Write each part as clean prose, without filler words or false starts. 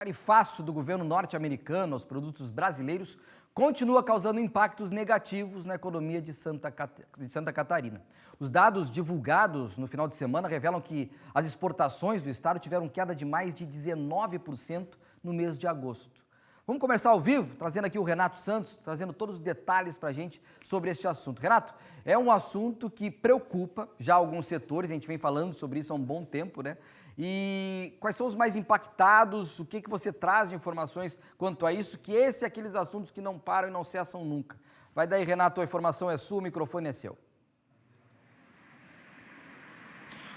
Tarifaço do governo norte-americano aos produtos brasileiros continua causando impactos negativos na economia de Santa Catarina. Os dados divulgados no final de semana revelam que as exportações do estado tiveram queda de mais de 19% no mês de agosto. Vamos começar ao vivo, trazendo aqui o Renato Santos, trazendo todos os detalhes para a gente sobre este assunto. Renato, é um assunto que preocupa já alguns setores, a gente vem falando sobre isso há um bom tempo, né? E quais são os mais impactados? O que você traz de informações quanto a isso? Que esse é aqueles assuntos que não param e não cessam nunca. Vai daí, Renato, a informação é sua, o microfone é seu.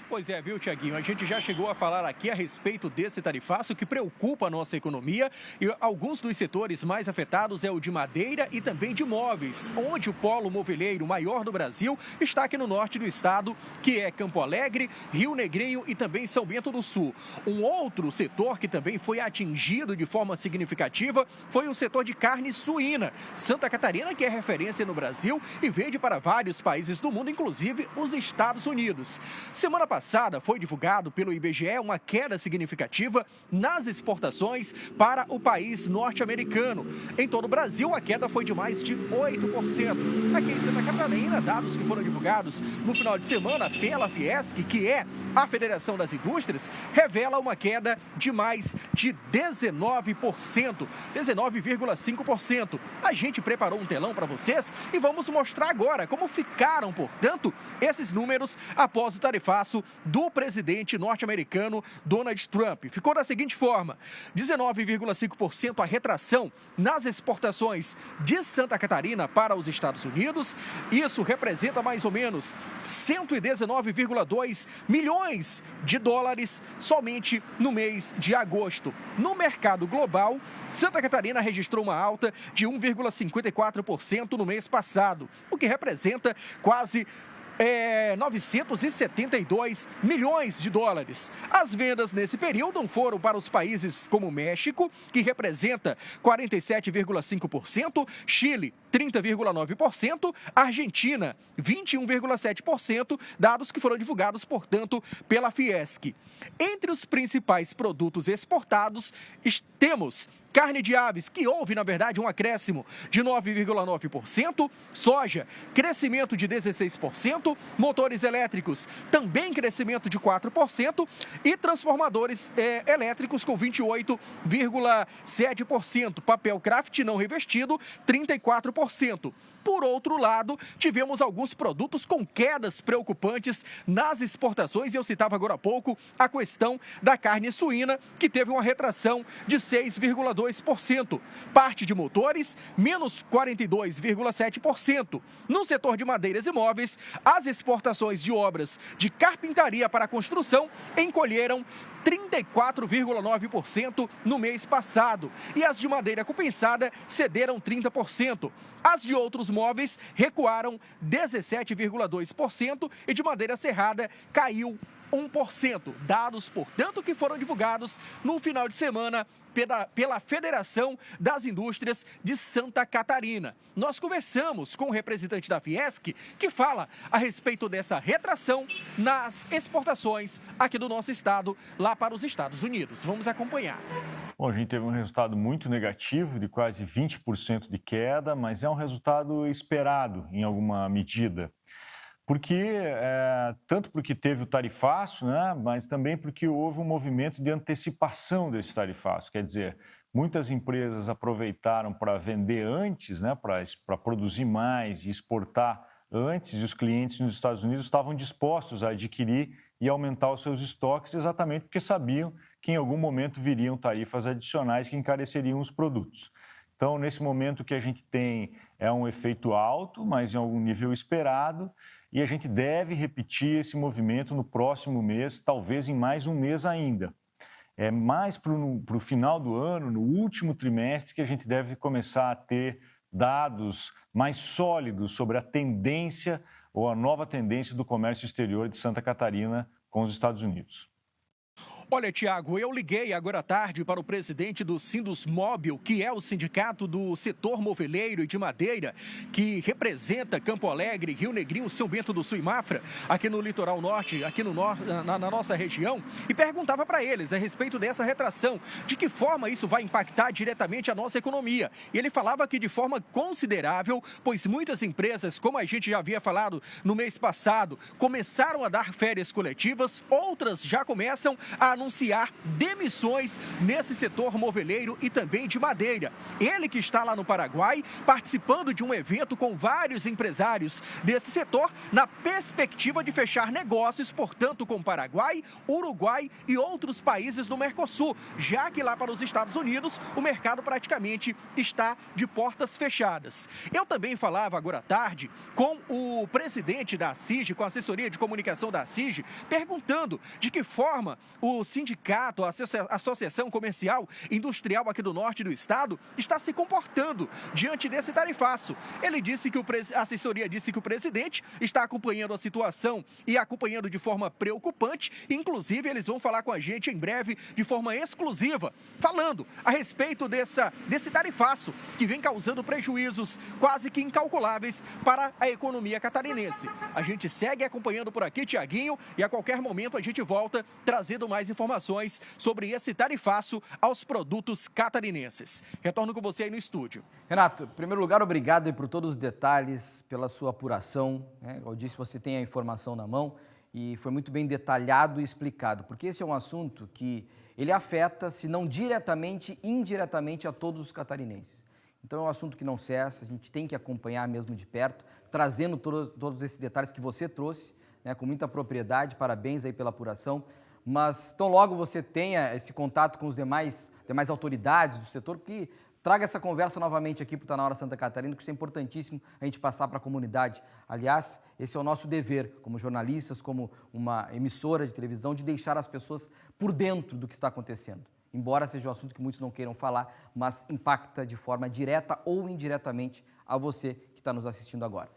Pois é, viu, Tiaguinho? A gente já chegou a falar aqui a respeito desse tarifaço que preocupa a nossa economia e alguns dos setores mais afetados é o de madeira e também de móveis, onde o polo moveleiro maior do Brasil está aqui no norte do estado, que é Campo Alegre, Rio Negrinho e também São Bento do Sul. Um outro setor que também foi atingido de forma significativa foi o setor de carne suína. Santa Catarina, que é referência no Brasil e vende para vários países do mundo, inclusive os Estados Unidos. Semana passada foi divulgado pelo IBGE uma queda significativa nas exportações para o país norte-americano. Em todo o Brasil, a queda foi de mais de 8%. Aqui em Santa Catarina, dados que foram divulgados no final de semana pela Fiesc, que é a Federação das Indústrias, revela uma queda de mais de 19%, 19,5%. A gente preparou um telão para vocês e vamos mostrar agora como ficaram, portanto, esses números após o tarifaço do presidente norte-americano Donald Trump. Ficou da seguinte forma: 19,5% a retração nas exportações de Santa Catarina para os Estados Unidos. Isso representa mais ou menos 119,2 milhões de dólares somente no mês de agosto. No mercado global, Santa Catarina registrou uma alta de 1,54% no mês passado, o que representa quase 972 milhões de dólares. As vendas nesse período foram para os países como México, que representa 47,5%, Chile, 30,9%, Argentina, 21,7%, dados que foram divulgados, portanto, pela Fiesc. Entre os principais produtos exportados, temos carne de aves, que houve, na verdade, um acréscimo de 9,9%, soja, crescimento de 16%, motores elétricos, também crescimento de 4%, e transformadores elétricos com 28,7%, papel craft não revestido, 34%. Por outro lado, tivemos alguns produtos com quedas preocupantes nas exportações, e eu citava agora há pouco a questão da carne suína, que teve uma retração de 6,2%. Parte de motores, menos 42,7%. No setor de madeiras e móveis, as exportações de obras de carpintaria para construção encolheram 34,9% no mês passado, e as de madeira compensada cederam 30%. As de outros móveis recuaram 17,2% e de madeira serrada caiu 1%. Dados, portanto, que foram divulgados no final de semana pela Federação das Indústrias de Santa Catarina. Nós conversamos com o representante da Fiesc, que fala a respeito dessa retração nas exportações aqui do nosso estado, lá para os Estados Unidos. Vamos acompanhar. Bom, a gente teve um resultado muito negativo, de quase 20% de queda, mas é um resultado esperado em alguma medida. Tanto porque teve o tarifaço, né, mas também porque houve um movimento de antecipação desse tarifaço. Quer dizer, muitas empresas aproveitaram para vender antes, né, para produzir mais e exportar antes, e os clientes nos Estados Unidos estavam dispostos a adquirir e aumentar os seus estoques exatamente porque sabiam que em algum momento viriam tarifas adicionais que encareceriam os produtos. Então, nesse momento, o que a gente tem é um efeito alto, mas em algum nível esperado, e a gente deve repetir esse movimento no próximo mês, talvez em mais um mês ainda. É mais para o final do ano, no último trimestre, que a gente deve começar a ter dados mais sólidos sobre a tendência ou a nova tendência do comércio exterior de Santa Catarina com os Estados Unidos. Olha, Tiago, eu liguei agora à tarde para o presidente do Sindusmóbil, que é o sindicato do setor moveleiro e de madeira, que representa Campo Alegre, Rio Negrinho, São Bento do Sul e Mafra, aqui no litoral norte, aqui no na nossa região, e perguntava para eles a respeito dessa retração, de que forma isso vai impactar diretamente a nossa economia. E ele falava que de forma considerável, pois muitas empresas, como a gente já havia falado no mês passado, começaram a dar férias coletivas, outras já começam a anunciar demissões nesse setor moveleiro e também de madeira. Ele que está lá no Paraguai, participando de um evento com vários empresários desse setor, na perspectiva de fechar negócios, portanto, com Paraguai, Uruguai e outros países do Mercosul, já que lá para os Estados Unidos o mercado praticamente está de portas fechadas. Eu também falava agora à tarde com o presidente da CIG, com a assessoria de comunicação da CIG, perguntando de que forma o sindicato, a Associação Comercial Industrial aqui do norte do estado, está se comportando diante desse tarifaço. Ele disse que a assessoria disse que o presidente está acompanhando a situação e acompanhando de forma preocupante. Inclusive, eles vão falar com a gente em breve de forma exclusiva, falando a respeito desse tarifaço que vem causando prejuízos quase que incalculáveis para a economia catarinense. A gente segue acompanhando por aqui, Tiaguinho, e a qualquer momento a gente volta trazendo mais informações sobre esse tarifaço aos produtos catarinenses. Retorno com você aí no estúdio. Renato, em primeiro lugar, obrigado aí por todos os detalhes, pela sua apuração. Eu disse, você tem a informação na mão e foi muito bem detalhado e explicado, porque esse é um assunto que ele afeta, se não diretamente, indiretamente a todos os catarinenses. Então é um assunto que não cessa, a gente tem que acompanhar mesmo de perto, trazendo todos esses detalhes que você trouxe, né, com muita propriedade. Parabéns aí pela apuração. Mas tão logo você tenha esse contato com os demais autoridades do setor, que traga essa conversa novamente aqui para o Tá Na Hora Santa Catarina, que isso é importantíssimo a gente passar para a comunidade. Aliás, esse é o nosso dever, como jornalistas, como uma emissora de televisão, de deixar as pessoas por dentro do que está acontecendo. Embora seja um assunto que muitos não queiram falar, mas impacta de forma direta ou indiretamente a você que está nos assistindo agora.